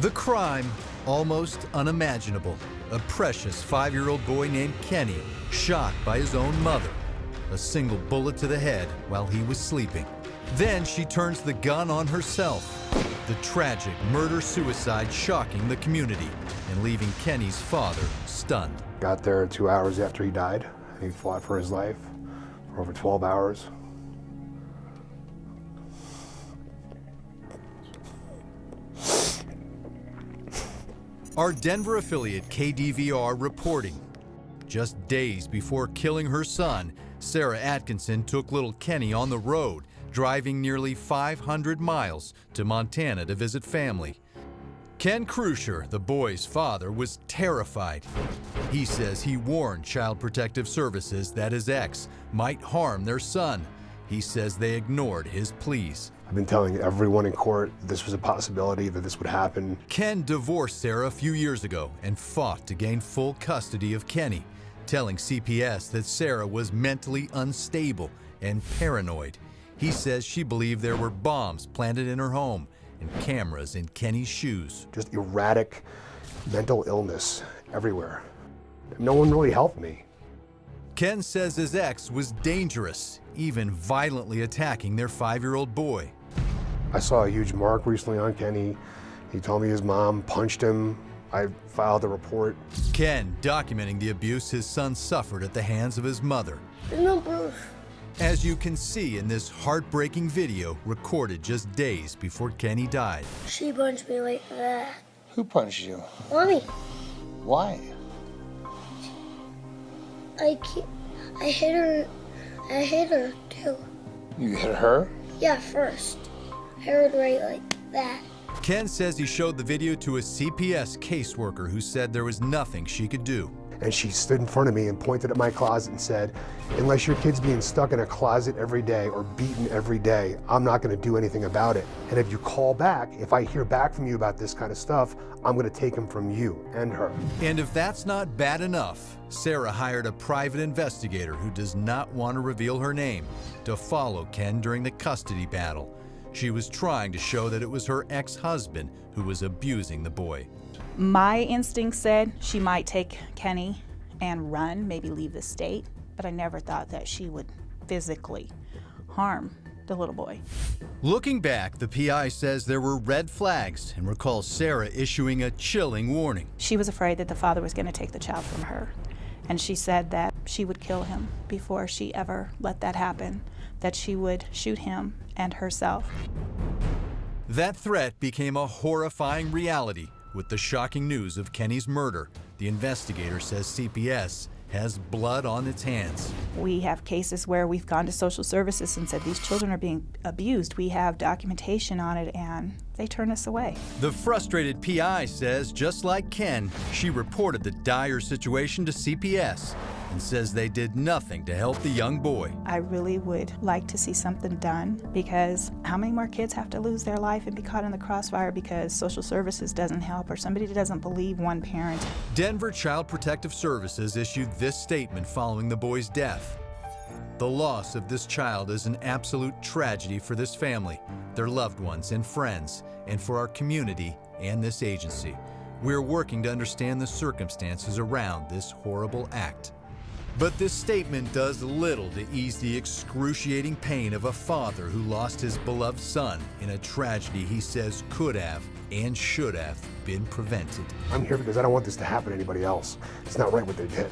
The crime, almost unimaginable. A precious 5-year-old boy named Kenny, shot by his own mother. A single bullet to the head while he was sleeping. Then she turns the gun on herself. The tragic murder-suicide shocking the community and leaving Kenny's father stunned. Got there 2 hours after he died. He fought for his life for over 12 hours. Our Denver affiliate KDVR reporting. Just days before killing her son, Sarah Atkinson took little Kenny on the road, driving nearly 500 miles to Montana to visit family. Ken Krusher, the boy's father, was terrified. He says he warned Child Protective Services that his ex might harm their son. He says they ignored his pleas. I've been telling everyone in court this was a possibility, that this would happen. Ken divorced Sarah a few years ago and fought to gain full custody of Kenny, telling CPS that Sarah was mentally unstable and paranoid. He says she believed there were bombs planted in her home and cameras in Kenny's shoes. Just erratic mental illness everywhere. No one really helped me. Ken says his ex was dangerous, even violently attacking their 5-year-old boy. I saw a huge mark recently on Kenny. He told me his mom punched him. I filed a report. Ken documenting the abuse his son suffered at the hands of his mother. There's no proof. As you can see in this heartbreaking video recorded just days before Kenny died. She punched me like that. Who punched you? Mommy, Why? I hit her. I hit her too. You hit her? Yeah, first. I heard right like that. Ken says he showed the video to a CPS caseworker who said there was nothing she could do. And she stood in front of me and pointed at my closet and said, unless your kid's being stuck in a closet every day or beaten every day, I'm not gonna do anything about it. And if you call back, if I hear back from you about this kind of stuff, I'm gonna take him from you and her. And if that's not bad enough, Sarah hired a private investigator who does not want to reveal her name to follow Ken during the custody battle. She was trying to show that it was her ex-husband who was abusing the boy. My instinct said she might take Kenny and run, maybe leave the state, but I never thought that she would physically harm the little boy. Looking back, the PI says there were red flags and recalls Sarah issuing a chilling warning. She was afraid that the father was going to take the child from her, and she said that she would kill him before she ever let that happen, that she would shoot him and herself. That threat became a horrifying reality with the shocking news of Kenny's murder. The investigator says CPS has blood on its hands. We have cases where we've gone to social services and said these children are being abused. We have documentation on it and they turn us away. The frustrated PI says, just like Ken, she reported the dire situation to CPS and says they did nothing to help the young boy. I really would like to see something done, because how many more kids have to lose their life and be caught in the crossfire because social services doesn't help or somebody doesn't believe one parent? Denver Child Protective Services issued this statement following the boy's death. The loss of this child is an absolute tragedy for this family, their loved ones and friends, and for our community and this agency. We're working to understand the circumstances around this horrible act. But this statement does little to ease the excruciating pain of a father who lost his beloved son in a tragedy he says could have and should have been prevented. I'm here because I don't want this to happen to anybody else. It's not right what they did.